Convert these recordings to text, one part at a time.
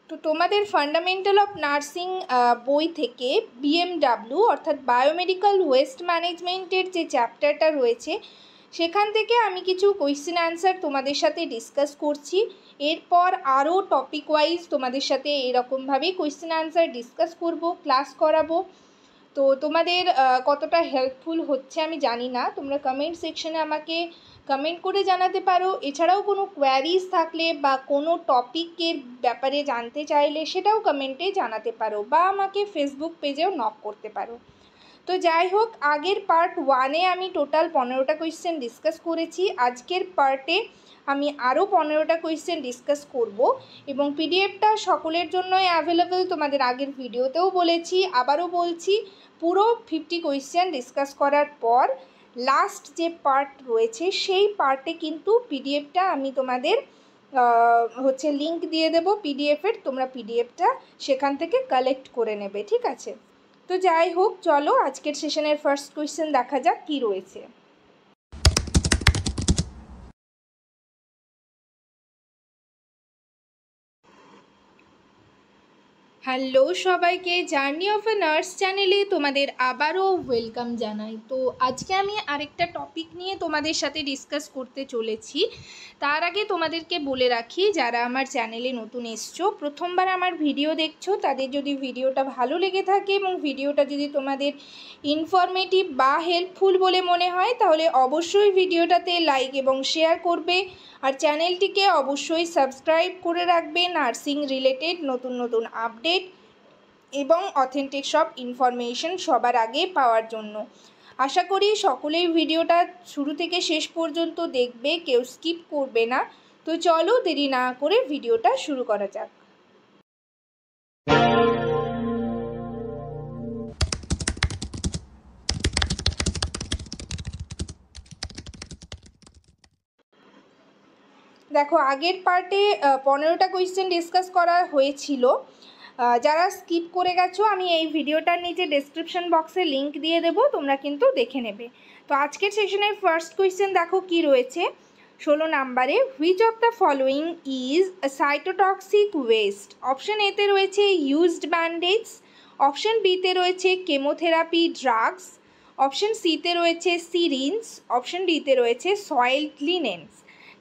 তো তোমাদের fundamental of nursing বই থেকে বিএমডাব্লিউ অর্থাৎ বায়োমেডিক্যাল ওয়েস্ট ম্যানেজমেন্টের যে চ্যাপ্টারটা রয়েছে সেখান থেকে আমি কিছু কোয়েশ্চেন অ্যান্সার তোমাদের সাথে ডিসকাস করছি। এরপর আরও টপিক ওয়াইজ তোমাদের সাথে এরকমভাবেই কোয়েশ্চেন অ্যান্সার ডিসকাস করব, ক্লাস করাবো। তো তোমাদের কতটা হেল্পফুল হচ্ছে আমি জানি না, তোমরা কমেন্ট সেকশনে আমাকে কমেন্ট করে জানাতে পারো। এছাড়াও কোনো কোয়ারিজ থাকলে বা কোনো টপিকের ব্যাপারে জানতে চাইলে সেটাও কমেন্টে জানাতে পারো বা আমাকে ফেসবুক পেজেও নক করতে পারো। তো যাই হোক, আগের পার্ট 1-এ আমি টোটাল 15টা কোয়েশ্চেন ডিসকাস করেছি। আজকের পার্টে আমি আরও 15টা কোয়েশ্চেন ডিসকাস করব এবং পিডিএফটা সকলের জন্যই অ্যাভেলেবেল। তোমাদের আগের ভিডিওতেও বলেছি, আবারও বলছি, পুরো 50 কোয়েশ্চেন ডিসকাস করার পর লাস্ট যে পার্ট রয়েছে সেই পার্টে কিন্তু পিডিএফটা আমি তোমাদের লিঙ্ক দিয়ে দেবো পিডিএফের, তোমরা পিডিএফটা সেখান থেকে কালেক্ট করে নেবে, ঠিক আছে? তো যাই হোক, চলো আজকের সেশনের ফার্স্ট কোয়েশ্চেন দেখা যাক কী রয়েছে। হ্যালো সবাইকে, জার্নি অফ এ নার্স চ্যানেলে তোমাদের আবারও ওয়েলকাম জানাই। তো আজকে আমি আরেকটা টপিক নিয়ে তোমাদের সাথে ডিসকাস করতে চলেছি। তার আগে তোমাদেরকে বলে রাখি, যারা আমার চ্যানেলে নতুন এসছো, প্রথমবার আমার ভিডিও দেখছো, তাদের যদি ভিডিওটা ভালো লেগে থাকে এবং ভিডিওটা যদি তোমাদের ইনফরমেটিভ বা হেল্পফুল বলে মনে হয় তাহলে অবশ্যই ভিডিওটাতে লাইক এবং শেয়ার করবে আর চ্যানেলটিকে অবশ্যই সাবস্ক্রাইব করে রাখবে নার্সিং রিলেটেড নতুন নতুন আপডেট এবং অথেন্টিক সব ইনফরমেশন সবার আগে পাওয়ার জন্য। আশা করি সকলেই ভিডিওটা শুরু থেকে শেষ পর্যন্ত দেখবে, কেউ স্কিপ করবে না। তো চলো দেরি না করে ভিডিওটা শুরু করা যাক। দেখো, আগের পার্টে 15টা কোয়েশ্চেন ডিসকাস করা হয়েছিল। যারা স্কিপ করে গেছো আমি এই ভিডিওটার নিচে ডেসক্রিপশন বক্সে লিঙ্ক দিয়ে দেবো, তোমরা কিন্তু দেখে নেবে। তো আজকের সেশনের ফার্স্ট কোয়েশ্চেন দেখো কি রয়েছে 16 নাম্বারে। Which of the following is a cytotoxic West? Option এতে রয়েছে ইউজড ব্যান্ডেজ, অপশন বিতে রয়েছে কেমোথেরাপি ড্রাগস, অপশন সিতে রয়েছে সিরিঞ্জ, অপশন ডিতে রয়েছে সয়েলড লিনেন্স।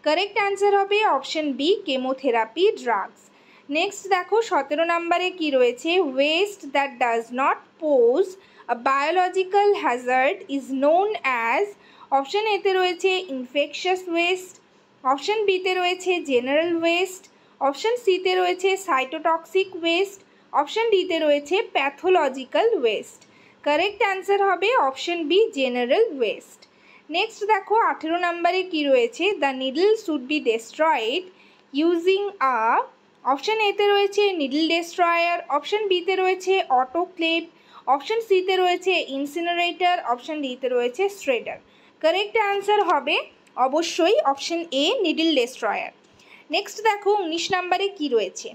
কারেক্ট অ্যান্সার হবে option B, chemotherapy drugs. Next দেখো 17 নাম্বারে কি রয়েছে। Waste that does not pose a biological hazard is known as. Option এতে রয়েছে ইনফেকশাস ওয়েস্ট, অপশন বিতে রয়েছে জেনারেল ওয়েস্ট, অপশন সিতে রয়েছে সাইটোটক্সিক ওয়েস্ট, অপশন ডিতে রয়েছে প্যাথোলজিক্যাল ওয়েস্ট। কারেক্ট অ্যান্সার হবে option B, general waste. Next দেখো 18 নাম্বারে কি রয়েছে। The needle should be destroyed using a. Option এতে রয়েছে নিডল ডেস্ট্রয়ার, অপশন বিতে রয়েছে অটোক্লেভ, অপশন সিতে রয়েছে ইনসিনারেটর, অপশন ডিতে রয়েছে শ্রেডার। কারেক্ট অ্যান্সার হবে অবশ্যই option A, needle destroyer. Next দেখো 19 নাম্বারে কি রয়েছে।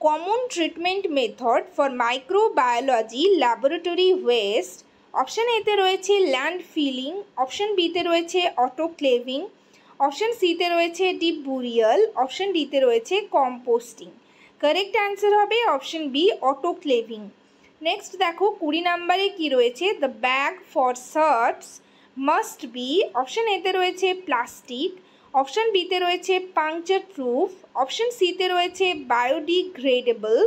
Common treatment method for microbiology laboratory West. Option এতে রয়েছে ল্যান্ড ফিলিং, অপশন বিতে রয়েছে অটোক্লেভিং, অপশন সিতে রয়েছে ডিপ বুরিয়াল, অপশন ডিতে রয়েছে কম্পোস্টিং। কারেক্ট অ্যান্সার হবে অপশন বি, অটোক্লেভিং। নেক্সট দেখো 20 নাম্বারে কি রয়েছে। The bag for sharps must be. Option এতে রয়েছে প্লাস্টিক, অপশন বিতে রয়েছে পাংচার প্রুফ, অপশন সিতে রয়েছে বায়োডিগ্রেডেবল,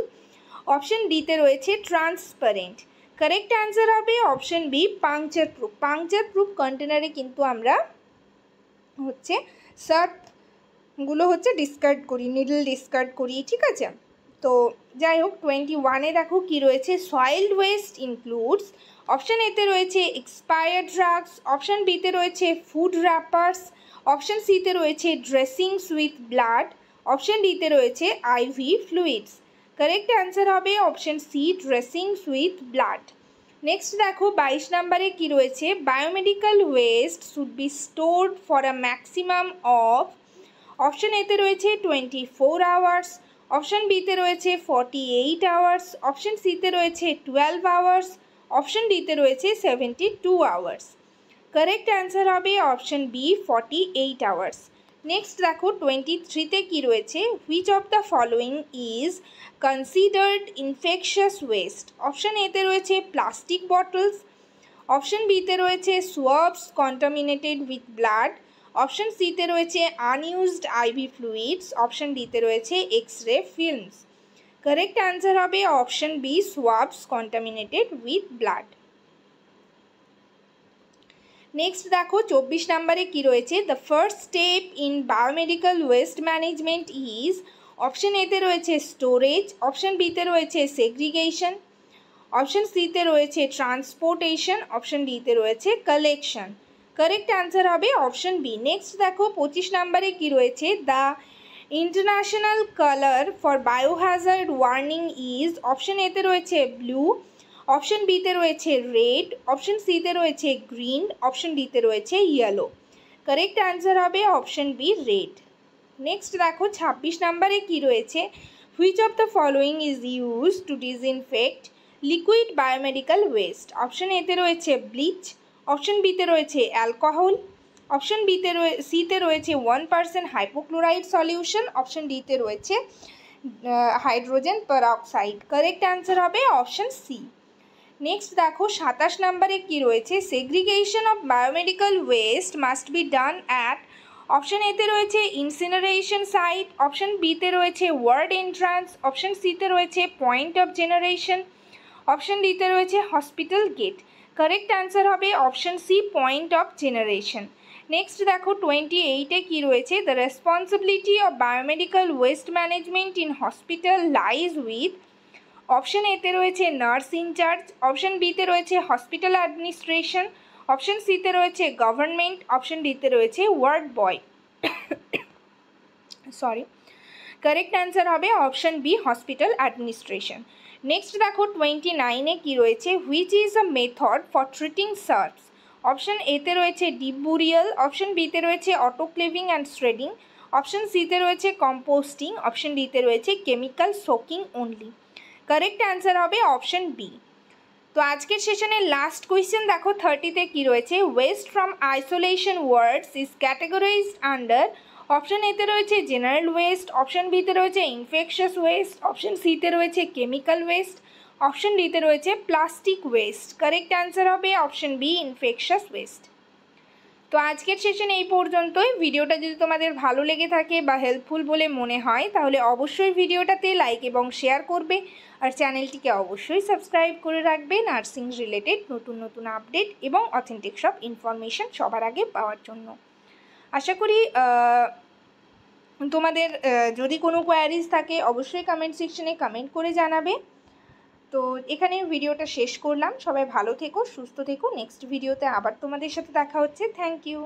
অপশন ডিতে রয়েছে ট্রান্সপারেন্ট। কারেক্ট অ্যান্সার হবে option B, puncture proof. Puncture proof কন্টেনারে কিন্তু আমরা শার্টগুলো ডিসকার্ড করি, নিডল ডিসকার্ড করি, ঠিক আছে? তো যাই হোক 21-এ দেখো কি রয়েছে। সয়েলড ওয়েস্ট ইনক্লুডস। অপশন এতে রয়েছে এক্সপায়ার্ড ড্রাগস, অপশন বিতে রয়েছে ফুড র্যাপার্স, অপশন সিতে রয়েছে ড্রেসিংস উইথ ব্লাড, অপশন ডিতে রয়েছে আইভি ফ্লুইডস। কারেক্ট অ্যান্সার হবে option C, dressings with blood. Next দেখো 22 নাম্বারে কি রয়েছে। Biomedical waste should be stored for a maximum of. Option এতে রয়েছে 24 আওয়ার্স, অপশন বিতে রয়েছে 48 আওয়ার্স, অপশন সিতে রয়েছে 12 আওয়ার্স, অপশন ডিতে রয়েছে 72 আওয়ার্স। কারেক্ট অ্যান্সার হবে অপশন বি, 48 আওয়ার্স। নেক্সট দেখো 23তে কী রয়েছে, which of the following is considered infectious West. Option এতে রয়েছে প্লাস্টিক বটলস, অপশান বিতে রয়েছে সোয়াবস কন্টামিনেটেড উইথ ব্লাড, অপশান সিতে রয়েছে আনইউজড আইভি ফ্লুইডস, অপশান ডিতে রয়েছে X ray films. Correct answer হবে option B, swabs contaminated with blood. Next দেখো 24 নম্বরে কী রয়েছে, the first step in biomedical waste management is. Option এতে রয়েছে স্টোরেজ, অপশান বিতে রয়েছে সেগ্রিগেশন, অপশান সিতে রয়েছে ট্রান্সপোর্টেশন, অপশান ডিতে রয়েছে কালেকশন। কারেক্ট অ্যান্সার হবে অপশান বি। নেক্সট দেখো 25 নম্বরে কী রয়েছে, the international colour for biohazard warning is. Option এতে রয়েছে ব্লু, অপশান বিতে রয়েছে রেড, অপশান সিতে রয়েছে গ্রিন, অপশান ডিতে রয়েছে ইয়েলো। কারেক্ট অ্যান্সার হবে অপশান বি, রেড। নেক্সট দেখো 26 নম্বরে কী রয়েছে, which of the following is use to disinfect liquid biomedical waste. Option এতে রয়েছে ব্লিচ, অপশান বিতে রয়েছে অ্যালকোহল, অপশান সিতে রয়েছে 1% হাইপোক্লোরাইড সলিউশন, অপশান ডিতে রয়েছে হাইড্রোজেন পেরক্সাইড। কারেক্ট অ্যান্সার হবে অপশান সি। নেক্সট দেখো 27 নম্বরে কী রয়েছে, segregation of biomedical West must be done at. Option এতে রয়েছে ইনসিনারেশন সাইট, অপশান বিতে রয়েছে ওয়ার্ড এন্ট্রান্স, অপশান সিতে রয়েছে পয়েন্ট অফ জেনারেশন, অপশান ডিতে রয়েছে হসপিটাল গেট। কারেক্ট অ্যান্সার হবে option C, point of generation. Next দেখো 28-এ কী রয়েছে, the responsibility of biomedical waste management in hospital lies with. Option এতে রয়েছে নার্স ইনচার্জ, অপশান বিতে রয়েছে হসপিটাল অ্যাডমিনিস্ট্রেশন, অপশান সিতে রয়েছে গভর্নমেন্ট, অপশান ডিতে রয়েছে ward boy. Sorry, correct answer হবে option B, hospital administration. Next দেখো 29-এ কী রয়েছে, which is a method for treating sharps. Option এতে রয়েছে ডিপ বুরিয়াল, অপশান বিতে রয়েছে অটোক্লেভিং অ্যান্ড শ্রেডিং, অপশান সিতে রয়েছে কম্পোস্টিং, অপশান ডিতে রয়েছে chemical soaking only. Correct answer হবে অপশান বি। তো আজকের সেশনের লাস্ট কোয়েশ্চেন দেখো 30-তে কী রয়েছে, waste from isolation wards is categorized under. Option এতে রয়েছে জেনারেল ওয়েস্ট, অপশান বিতে রয়েছে ইনফেকশাস ওয়েস্ট, অপশান সিতে রয়েছে কেমিক্যাল ওয়েস্ট, অপশান ডিতে রয়েছে প্লাস্টিক ওয়েস্ট। কারেক্ট অ্যান্সার হবে অপশান বি, ইনফেকশাস ওয়েস্ট। তো আজকের সেশন এই পর্যন্তই। ভিডিওটা যদি তোমাদের ভালো লেগে থাকে বা হেল্পফুল বলে মনে হয় তাহলে অবশ্যই ভিডিওটাতে লাইক এবং শেয়ার করবে, আর চ্যানেলটিকে অবশ্যই সাবস্ক্রাইব করে রাখবে নার্সিং রিলেটেড নতুন নতুন আপডেট এবং অথেন্টিক সব ইনফরমেশান সবার আগে পাওয়ার জন্য। আশা করি তোমাদের যদি কোনো কোয়ারিজ থাকে অবশ্যই কমেন্ট সেকশনে কমেন্ট করে জানাবে। তো এখানে ভিডিওটা শেষ করলাম। সবাই ভালো থেকো, সুস্থ থেকো। নেক্সট ভিডিওতে আবার তোমাদের সাথে দেখা হচ্ছে। Thank you.